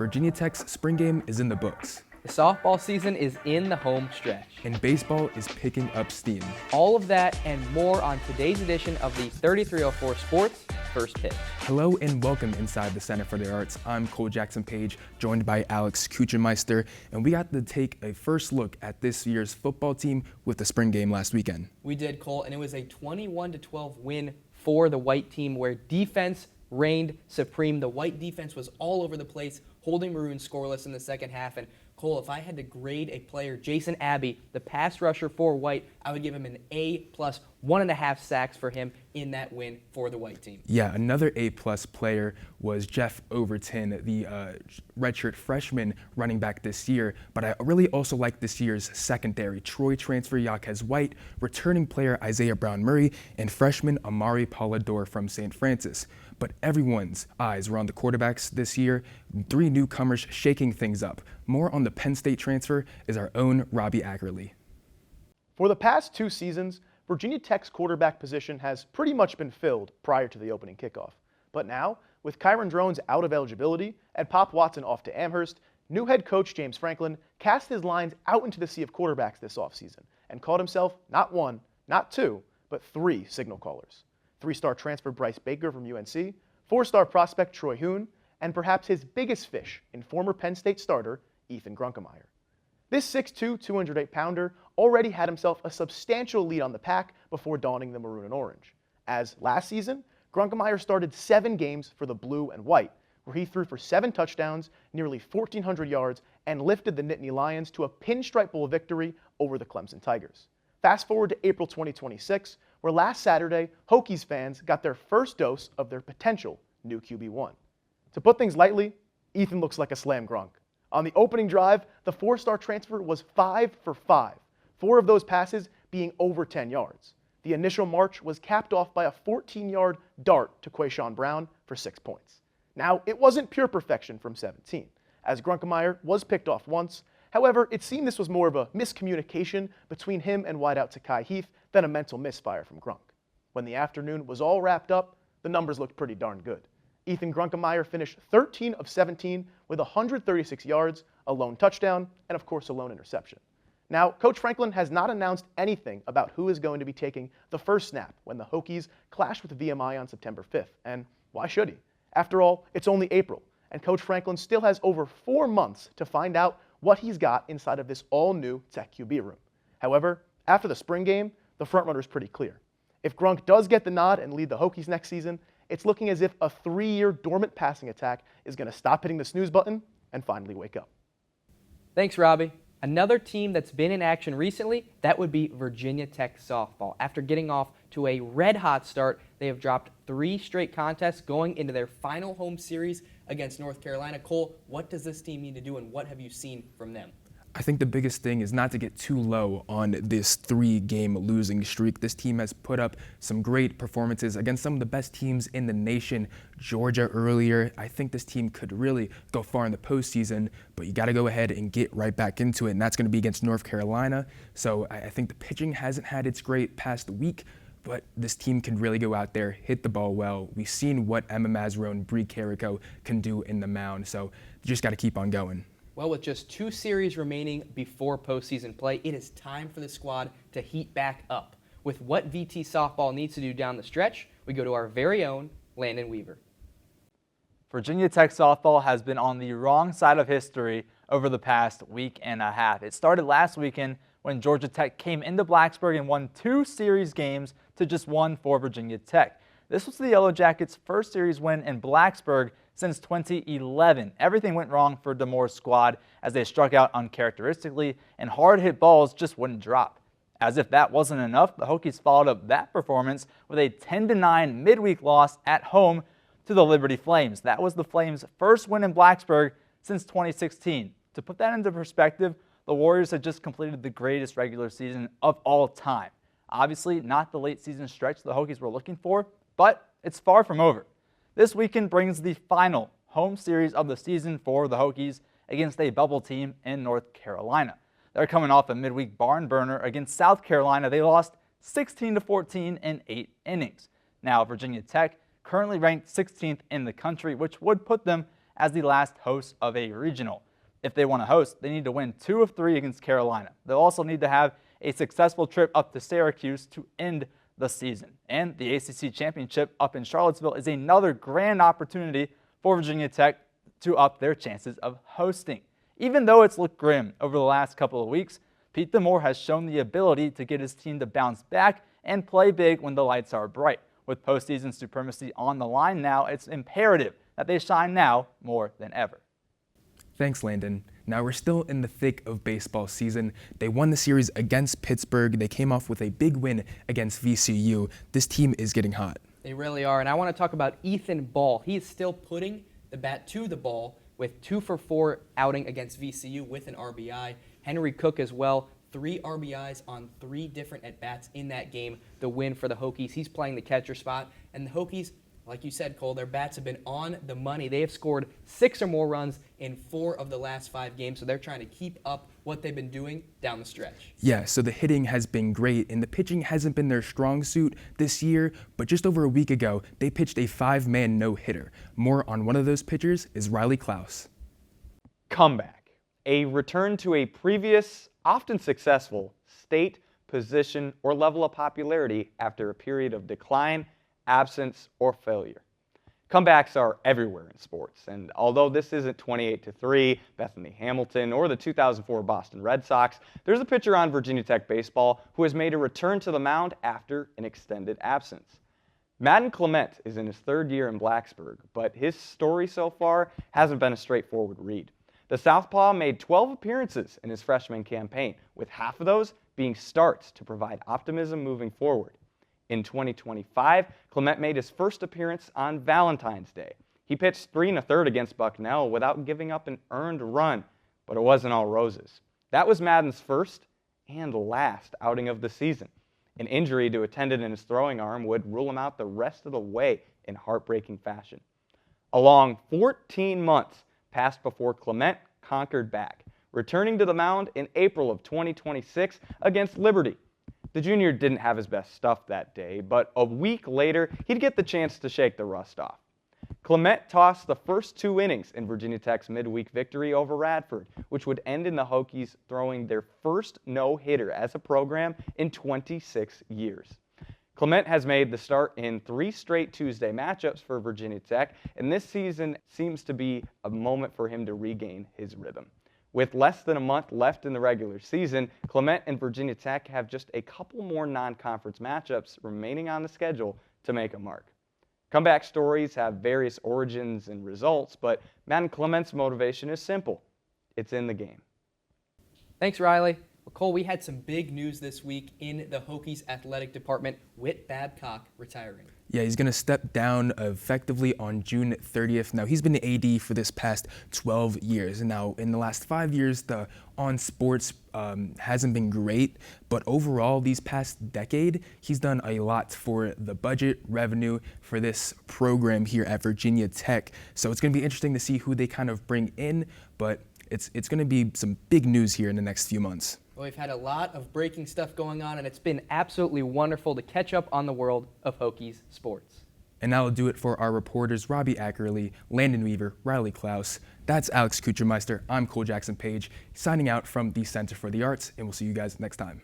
Virginia Tech's spring game is in the books. The softball season is in the home stretch. And baseball is picking up steam. All of that and more on today's edition of the 3304 Sports First Pitch. Hello and welcome inside the Center for the Arts. I'm Jackson-Page, joined by Alex Kuechenmeister, and we got to take a first look at this year's football team with the spring game last weekend. We did, Cole, and it was a 21-12 win for the white team where defense reigned supreme. The white defense was all over the place, holding Maroon scoreless in the second half. And Cole, if I had to grade a player, Jason Abbey, the pass rusher for white, I would give him an A plus 1.5 sacks for him in that win for the white team. Yeah, another A plus player was Jeff Overton, the redshirt freshman running back this year. But I really also like this year's secondary. Troy transfer Yaquez White, returning player Isaiah Brown-Murray, and freshman Amari Polidor from St. Francis. But everyone's eyes were on the quarterbacks this year. 3 newcomers shaking things up. More on the Penn State transfer is our own Robbie Ackerly. For the past 2 seasons, Virginia Tech's quarterback position has pretty much been filled prior to the opening kickoff. But now, with Kyron Drones out of eligibility and Pop Watson off to Amherst, new head coach James Franklin cast his lines out into the sea of quarterbacks this offseason and called himself not 1, not 2, but 3 signal callers. 3-star transfer Bryce Baker from UNC, 4-star prospect Troy Hoon, and perhaps his biggest fish in former Penn State starter Ethan Grunkemeyer. This 6'2", 208-pounder already had himself a substantial lead on the pack before donning the maroon and orange. As last season, Grunkemeyer started 7 games for the blue and white, where he threw for 7 touchdowns, nearly 1,400 yards, and lifted the Nittany Lions to a pinstripe bowl victory over the Clemson Tigers. Fast forward to April 2026, where last Saturday, Hokies fans got their first dose of their potential new QB1. To put things lightly, Ethan looks like a slam Gronk. On the opening drive, the 4-star transfer was 5 for 5, 4 of those passes being over 10 yards. The initial march was capped off by a 14-yard dart to Quayshawn Brown for 6 points. Now, it wasn't pure perfection from 17, as Grunkemeyer was picked off once. However, it seemed this was more of a miscommunication between him and wideout Takai Heath than a mental misfire from Grunk. When the afternoon was all wrapped up, the numbers looked pretty darn good. Ethan Grunkemeyer finished 13 of 17 with 136 yards, a lone touchdown, and of course a lone interception. Now, Coach Franklin has not announced anything about who is going to be taking the first snap when the Hokies clash with VMI on September 5th, and why should he? After all, it's only April, and Coach Franklin still has over 4 months to find out what he's got inside of this all-new Tech QB room. However, after the spring game, the frontrunner is pretty clear. If Grunk does get the nod and lead the Hokies next season, it's looking as if a 3-year dormant passing attack is going to stop hitting the snooze button and finally wake up. Thanks, Robbie. Another team that's been in action recently, that would be Virginia Tech softball. After getting off to a red-hot start, they have dropped 3 straight contests going into their final home series against North Carolina. Cole, what does this team need to do, and what have you seen from them? I think the biggest thing is not to get too low on this 3-game losing streak. This team has put up some great performances against some of the best teams in the nation. Georgia earlier, I think this team could really go far in the postseason, but you got to go ahead and get right back into it, and that's going to be against North Carolina. So I think the pitching hasn't had its great past week, but this team can really go out there, hit the ball well. We've seen what Emma Mazaro and Bree Carrico can do in the mound, so you just got to keep on going. Well, with just 2 series remaining before postseason play, it is time for the squad to heat back up. With what VT softball needs to do down the stretch, we go to our very own Landon Weaver. Virginia Tech softball has been on the wrong side of history over the past week and a half. It started last weekend when Georgia Tech came into Blacksburg and won 2 series games to just 1 for Virginia Tech. This was the Yellow Jackets' first series win in Blacksburg since 2011. Everything went wrong for D'Amour's squad as they struck out uncharacteristically and hard-hit balls just wouldn't drop. As if that wasn't enough, the Hokies followed up that performance with a 10-9 midweek loss at home to the Liberty Flames. That was the Flames' first win in Blacksburg since 2016. To put that into perspective, the Warriors had just completed the greatest regular season of all time. Obviously, not the late season stretch the Hokies were looking for, but it's far from over. This weekend brings the final home series of the season for the Hokies against a bubble team in North Carolina. They're coming off a midweek barn burner against South Carolina. They lost 16-14 in 8 innings. Now, Virginia Tech currently ranked 16th in the country, which would put them as the last host of a regional. If they want to host, they need to win 2 of 3 against Carolina. They'll also need to have a successful trip up to Syracuse to end the season. And the ACC Championship up in Charlottesville is another grand opportunity for Virginia Tech to up their chances of hosting. Even though it's looked grim over the last couple of weeks, Pete DeMoore has shown the ability to get his team to bounce back and play big when the lights are bright. With postseason supremacy on the line now, it's imperative that they shine now more than ever. Thanks, Landon. Now we're still in the thick of baseball season. They won the series against Pittsburgh. They came off with a big win against VCU. This team is getting hot. They really are, and I want to talk about Ethan Ball. He is still putting the bat to the ball with 2 for 4 outing against VCU with an RBI. Henry Cook as well, 3 RBIs on 3 different at-bats in that game, the win for the Hokies. He's playing the catcher spot, and the Hokies, like you said, Cole, their bats have been on the money. They have scored 6 or more runs in 4 of the last 5 games, so they're trying to keep up what they've been doing down the stretch. Yeah, so the hitting has been great, and the pitching hasn't been their strong suit this year, but just over a week ago, they pitched a 5-man no-hitter. More on one of those pitchers is Riley Klaus. Comeback, a return to a previous, often successful, state, position, or level of popularity after a period of decline, absence, or failure. Comebacks are everywhere in sports, and although this isn't 28-3, Bethany Hamilton, or the 2004 Boston Red Sox, there's a pitcher on Virginia Tech baseball who has made a return to the mound after an extended absence. Madden Clement is in his 3rd year in Blacksburg, but his story so far hasn't been a straightforward read. The Southpaw made 12 appearances in his freshman campaign, with half of those being starts to provide optimism moving forward. In 2025, Clement made his first appearance on Valentine's Day. He pitched 3 1/3 against Bucknell without giving up an earned run, but it wasn't all roses. That was Madden's first and last outing of the season. An injury to a tendon in his throwing arm would rule him out the rest of the way in heartbreaking fashion. A long 14 months passed before Clement conquered back, returning to the mound in April of 2026 against Liberty. The junior didn't have his best stuff that day, but a week later, he'd get the chance to shake the rust off. Clement tossed the first 2 innings in Virginia Tech's midweek victory over Radford, which would end in the Hokies throwing their first no-hitter as a program in 26 years. Clement has made the start in 3 straight Tuesday matchups for Virginia Tech, and this season seems to be a moment for him to regain his rhythm. With less than a month left in the regular season, Clement and Virginia Tech have just a couple more non-conference matchups remaining on the schedule to make a mark. Comeback stories have various origins and results, but Madden Clement's motivation is simple. It's in the game. Thanks, Riley. Well, Cole, we had some big news this week in the Hokies athletic department. Whit Babcock retiring. Yeah, he's going to step down effectively on June 30th. Now, he's been the AD for this past 12 years. Now, in the last 5 years, the on sports hasn't been great, but overall, these past decade, he's done a lot for the budget revenue for this program here at Virginia Tech. So it's going to be interesting to see who they kind of bring in, but it's going to be some big news here in the next few months. Well, we've had a lot of breaking stuff going on, and it's been absolutely wonderful to catch up on the world of Hokies sports. And that'll do it for our reporters, Robbie Ackerly, Landon Weaver, Riley Klaus. That's Alex Kuechenmeister. I'm Cole Jackson-Page, signing out from the Center for the Arts, and we'll see you guys next time.